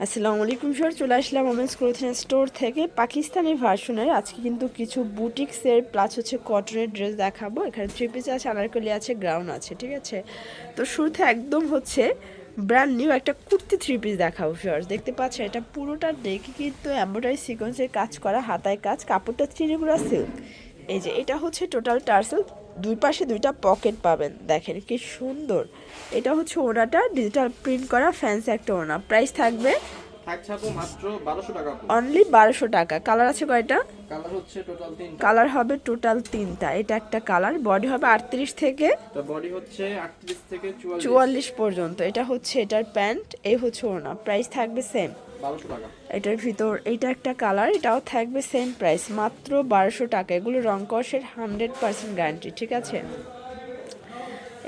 আসসালামু আলাইকুম স্যার, চলে আসলাম ওমেন্স ক্লোথিং স্টোর থেকে পাকিস্তানি ভার্সনের। আজকে কিন্তু কিছু বুটিক্সের প্লাস হচ্ছে কটনের ড্রেস দেখাবো। এখানে থ্রি পিস আছে, আনারকলি আছে, গ্রাউন্ড আছে, ঠিক আছে। তো শুরুতে একদম হচ্ছে ব্র্যান্ড নিউ একটা কুর্তি থ্রি পিস দেখাবো ফিয়ার্স। দেখতে পাচ্ছেন এটা পুরোটা দেখে কিন্তু এমব্রয়ডারি সিকোয়েন্সের কাজ করা, হাতায় কাজ, কাপড়টা চিনিগুড়া সিল্ক। এই যে এটা হচ্ছে টোটাল টার্সেল, দুই পাশে দুইটা পকেট পাবেন, দেখেন কি সুন্দর। এটা হচ্ছে ওড়নাটা ডিজিটাল প্রিন্ট করা ফ্যান্সি একটা ওড়না। প্রাইস থাকবে মাত্র 1200 টাকা। অনলি 1200 টাকা। কালার আছে কয়টা? কালার হচ্ছে টোটাল 3টা। কালার হবে টোটাল 3টা। এটা একটা কালার, বডি হবে 38 থেকে তো বডি হচ্ছে 38 থেকে 44 পর্যন্ত। এটা হচ্ছে এটার প্যান্ট, এই হচ্ছে ওড়না। প্রাইস থাকবে সেম 1200 টাকা। এটার ভিতর এইটা একটা কালার, এটাও থাকবে সেম প্রাইস মাত্র 1200 টাকা। এগুলো রং কষের 100% গ্যারান্টি, ঠিক আছে।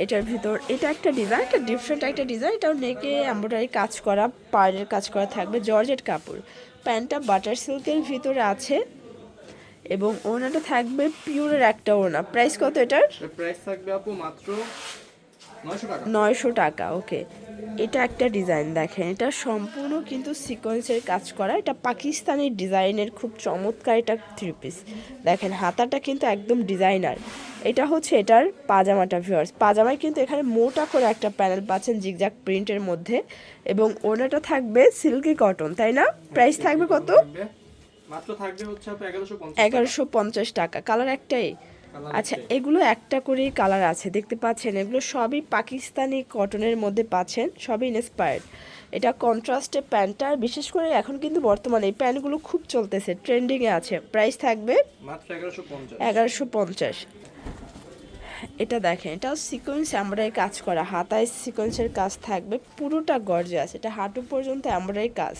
এটার ভিতর এটা একটা ডিজাইন, এটা ডিফারেন্ট একটা ডিজাইন। এটাও নেকে এমব্রয়ডারি কাজ করা, পাড়ের কাজ করা থাকবে, জর্জেট কাপড়। প্যান্টটা বাটার সিল্কের ভিতরে আছে এবং ওড়নাটা থাকবে পিওরের একটা ওড়না। প্রাইস কত এটার? প্রাইস থাকবে আপু মাত্র 900 টাকা। 900 টাকা, ওকে। এটা একটা ডিজাইন দেখেন, এটা সম্পূর্ণ কিন্তু সিকোয়েন্সের কাজ করা। এটা পাকিস্তানি ডিজাইনের খুব চমৎকার এটা থ্রি পিস। দেখেন হাতাটা কিন্তু একদম ডিজাইনার। এটা হচ্ছে এটার পাজামাটা ভিউয়ার্স। পাজামায় কিন্তু এখানে মোটা করে একটা প্যানেল পাচ্ছেন জিগজ্যাগ প্রিন্টের মধ্যে এবং ওড়নাটা থাকবে সিল্কি কটন, তাই না? প্রাইস থাকবে কত? মাত্র থাকবে হচ্ছে আপু 1150 টাকা। 1150 টাকা। কালার একটাই? আচ্ছা, এগুলো একটা করেই কালার আছে, দেখতে পাচ্ছেন। এগুলো সবই পাকিস্তানি কটনের মধ্যে পাচ্ছেন, সবই ইন্সপায়ার্ড। এটা কন্ট্রাস্টে প্যান্টটা, বিশেষ করে এখন কিন্তু বর্তমানে এই প্যান্টগুলো খুব চলতেছে, ট্রেন্ডিংয়ে আছে। প্রাইস থাকবে মাত্র 1150। 1150। এটা দেখেন, এটাও সিকোয়েন্স এমব্রয়ডারি কাজ করা, হাতায় সিকোয়েন্সের কাজ থাকবে, পুরোটা গর্জিয়াস। এটা হাঁটু পর্যন্ত এমব্রয়ডারি কাজ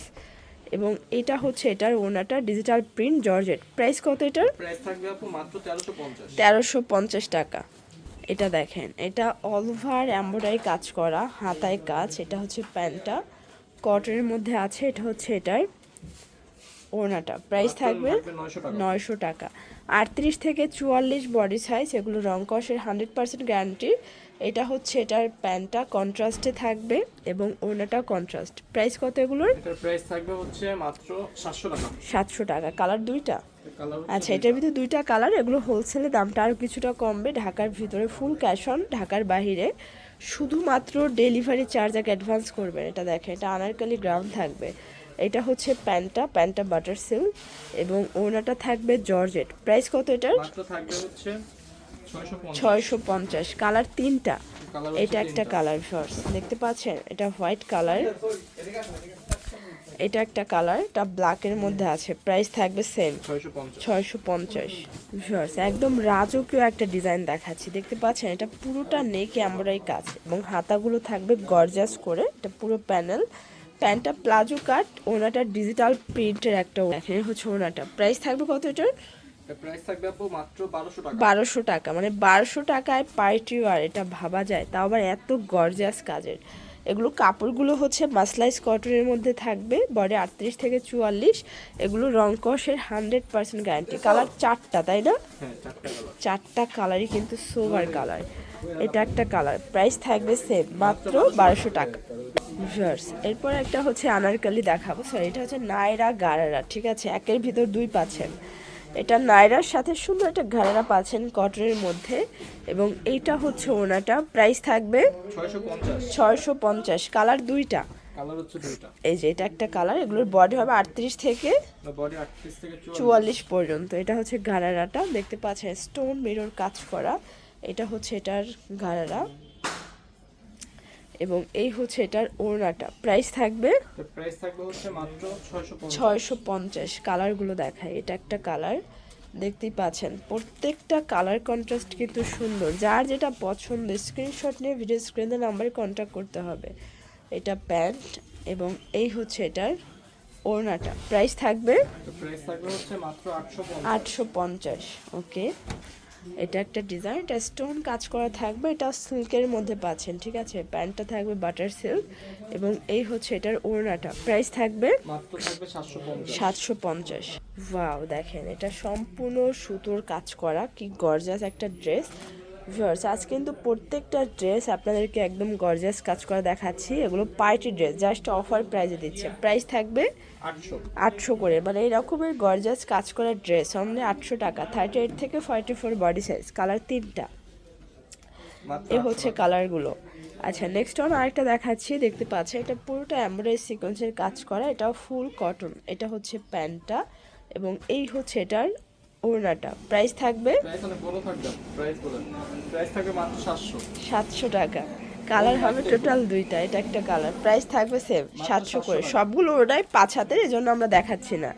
এবং এটা হচ্ছে এটার ওনাটা ডিজিটাল প্রিন্ট জর্জেট। প্রাইস কত এটার? প্রাইস থাকবে আপু মাত্র 1350। 1350 টাকা। এটা দেখেন, এটা অল ওভার এমব্রয়ডারি কাজ করা, হাতায় কাজ। এটা হচ্ছে প্যান্টটা কটনের মধ্যে আছে। এটা হচ্ছে এটার ওড়নাটা। প্রাইস থাকবে 900 টাকা। 900 টাকা। 38 থেকে 44 বডি সাইজ, এগুলো রং কষের 100% গ্যারান্টি। এটা হচ্ছে এটার প্যান্টটা কন্ট্রাস্টে থাকবে এবং ওড়নাটা কন্ট্রাস্ট। প্রাইস কত এগুলোর? এটার প্রাইস থাকবে হচ্ছে মাত্র 700 টাকা। 700 টাকা। কালার দুইটা? কালার আচ্ছা, এটার ভিতরে দুইটা কালার। এগুলো হোলসেলে দামটা আরও কিছুটা কমবে। ঢাকার ভিতরে ফুল ক্যাশ অন, ঢাকার বাহিরে শুধুমাত্র ডেলিভারি চার্জ এক অ্যাডভান্স করবেন। এটা দেখেন, এটা আনারকলি গ্রাউন্ড থাকবে। এটা হচ্ছে প্যান্টটা বাটার সিল্ক এবং ওড়নাটা থাকবে জর্জেট। প্রাইস কত এটার? মাত্র থাকবে হচ্ছে 650। 650। কালার 3টা। কালার এটা হচ্ছে একটা 3টা। কালার শর্টস, দেখতে পাচ্ছেন, এটা হোয়াইট কালার। এটা একটা কালার, এটা ব্ল্যাকের মধ্যে আছে। প্রাইস থাকবে সেম 650। 650। ভিউয়ার্স, একদম রাজকীয় একটা ডিজাইন দেখাচ্ছি, দেখতে পাচ্ছেন। এটা পুরোটা নেক এমব্রয়ডারি কাজ এবং হাতাগুলো থাকবে গর্জাস করে। এটা পুরো প্যানেল। প্যান্টটা প্লাজো কাট, ওনাটা ডিজিটাল প্রিন্টের একটা দেখেন হচ্ছে ওনাটা। প্রাইস থাকবে কত এটার? প্রাইস থাকবে আপু মাত্র 1200 টাকা। 1200 টাকা। মানে 1200 টাকায় পার্টি ওয়ার, এটা ভাবা যায়? তাও আবার এত গর্জিয়াস কাজের। এগুলো কাপড়গুলো হচ্ছে মাসলাইজ কটনের মধ্যে থাকবে, বডি 38 থেকে 44। এগুলো রং কষের 100% গ্যারান্টি। কালার 4টা, তাই না? হ্যাঁ, 4টা কালার। 4টা কালারই কিন্তু সোভার কালার। এটা একটা কালার। প্রাইস থাকবে সেম মাত্র 1200 টাকা। ভিউয়ার্স, এরপর একটা হচ্ছে আনারকলি দেখাবো। সরি, এটা হচ্ছে নায়রা গারারা, ঠিক আছে। একের ভিতর দুই পাচ্ছেন। এটা নায়রার সাথে সুন্দর একটা ঘাড়া পাচ্ছেন কটনের মধ্যে এবং এইটা হচ্ছে ওনাটা। প্রাইস থাকবে 650। 650। কালার দুইটা? কালার হচ্ছে দুইটা। এই যে এটা একটা কালার। এগুলোর বডি হবে 38 থেকে বডি 38 থেকে 44 পর্যন্ত। এটা হচ্ছে ঘাড়াটা, দেখতে পাচ্ছেন স্টোন মিরর কাজ করা। এটা হচ্ছে এটার ঘাড়া এবং এই হচ্ছে এটার ওড়নাটা। প্রাইস থাকবে প্রাইস থাকবে হচ্ছে মাত্র 650। 650। কালারগুলো দেখায়, এটা একটা কালার, দেখতেই পাচ্ছেন। প্রত্যেকটা কালার কন্ট্রাস্ট কিন্তু সুন্দর। যার যেটা পছন্দ স্ক্রিনশট নিয়ে ভিডিও স্ক্রিনে নাম্বারে কন্ট্যাক্ট করতে হবে। এটা প্যান্ট এবং এই হচ্ছে এটার ওড়নাটা। প্রাইস থাকবে প্রাইস থাকবে হচ্ছে মাত্র 850। 850। ওকে। এটা একটা ডিজাইন, এটা স্টোন কাজ করা থাকবে। এটা সিল্কের মধ্যে পাচ্ছেন, ঠিক আছে। প্যান্টটা থাকবে বাটার সিল্ক এবং এই হচ্ছে এটার ওড়নাটা। প্রাইস থাকবে মাত্র থাকবে 750। 750। ওয়াও, দেখেন এটা সম্পূর্ণ সুতোর কাজ করা, কি গর্জাস একটা ড্রেস। ভিউয়ার্স আজ কিন্তু প্রত্যেকটা ড্রেস আপনাদেরকে একদম গর্জিয়াস কাজ করা দেখাচ্ছি। এগুলো পার্টি ড্রেস, জাস্ট অফার প্রাইজে দিচ্ছে। প্রাইস থাকবে 800 800 করে, মানে এই রকমের গর্জিয়াস কাজ করা ড্রেস অনলি 800 টাকা। 38 থেকে 44 বডি সাইজ, কালার 3টা। মাত্র এ 800 হচ্ছে টাকা। কালারগুলো। আচ্ছা নেক্সট অন আরেকটা দেখাচ্ছি, দেখতে পাচ্ছেন এটা পুরোটা এমব্রয়ডারি সিকোয়েন্সের কাজ করা, এটাও ফুল কটন। এটা হচ্ছে প্যান্টটা এবং এই হচ্ছে এটার ওড়নাটা। প্রাইস থাকবে প্রাইস অনেক বড় থাকবে, প্রাইস বলেন। প্রাইস থাকবে মাত্র 700। 700 টাকা। কালার হবে টোটাল দুইটা, এটা একটা কালার। প্রাইস থাকবে সেম 700 করে। সবগুলো ওটাই 5 হাতের, এজন্য আমরা দেখাচ্ছি না।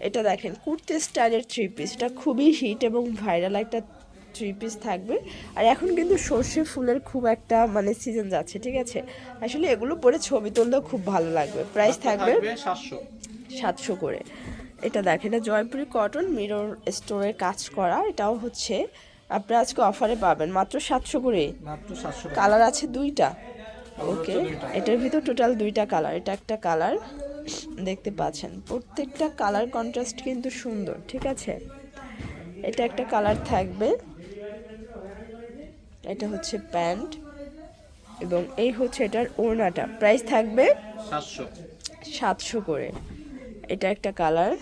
এটা দেখেন কুর্তি স্টাইলের থ্রি পিস, এটা খুবই হিট এবং ভাইরাল একটা থ্রি পিস থাকবে। আর এখন কিন্তু সর্ষে ফুলের খুব একটা মানে সিজন যাচ্ছে, ঠিক আছে? আসলে এগুলো পরে ছবি তুললেও খুব ভালো লাগবে। প্রাইস থাকবে 700। 700 করে। এটা দেখেন, এটা জয়পুরি কটন মিরর স্টোরের কাজ করা, এটাও হচ্ছে আপনারা আজকে অফারে পাবেন মাত্র 700 করে। মাত্র 700 টাকা। কালার আছে দুইটা। ওকে, এটার ভিতর টোটাল দুইটা কালার, এটা একটা কালার দেখতে পাচ্ছেন। প্রত্যেকটা কালার কন্ট্রাস্ট কিন্তু সুন্দর, ঠিক আছে? এটা একটা কালার থাকবে, এটা হচ্ছে প্যান্ট এবং এই হচ্ছে এটার ওড়নাটা। প্রাইস থাকবে 700। 700 করে। এটা একটা কালার,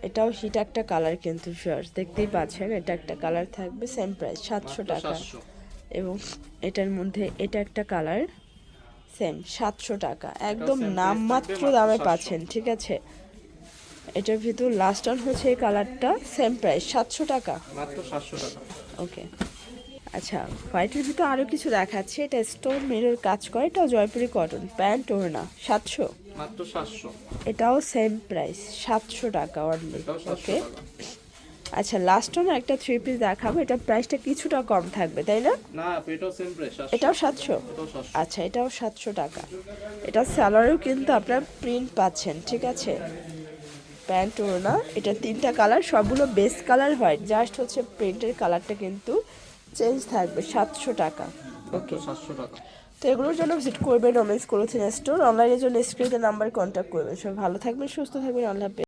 এটাও হিট একটা কালার কিন্তু ভিউয়ার্স দেখতেই পাচ্ছেন। এটা একটা কালার থাকবে, সেম প্রাইস 700 টাকা। 700। এবং এটার মধ্যে এটা একটা কালার, সেম 700 টাকা। একদম same price নামমাত্র থাকবে, মাত্র দামে 700 পাচ্ছেন, ঠিক আছে? এটার ভিতর লাস্ট অন হচ্ছে এই কালারটা, সেম প্রাইস 700 টাকা। মাত্র 700 টাকা। ওকে, আচ্ছা হোয়াইটের ভিতর আরও কিছু দেখাচ্ছে। এটা স্টোন মিরর কাজ করে, এটাও জয়পুরি কটন, প্যান্ট ওড়না 700। মাত্র 700। এটাও সেম প্রাইস 700 টাকা অনলি। এটাও 700 ওকে, টাকা। আচ্ছা লাস্ট অন একটা থ্রি পিস দেখাবো, এটা প্রাইসটা কিছুটা কম থাকবে তাই না? না আপু, এটাও সেম প্রাইস 700। এটাও 700। এটাও 700। আচ্ছা এটাও 700 টাকা। এটা স্যালারিও কিন্তু আপনার প্রিন্ট পাচ্ছেন, ঠিক আছে? প্যান্ট ওড়না, এটা 3টা কালার, সবগুলো বেস কালার হোয়াইট, জাস্ট হচ্ছে প্রিন্টের কালারটা কিন্তু চেঞ্জ থাকবে। 700 টাকা। মাত্র ওকে, 700 টাকা। তো এগুলোর জন্য ভিজিট করবেন ওমেন্স ক্লোথিং স্টোর। অনলাইনের জন্য স্ক্রিনে নাম্বার কন্ট্যাক্ট করবেন। সবাই ভালো থাকবেন, সুস্থ থাকবেন, আল্লাহ হাফেজ।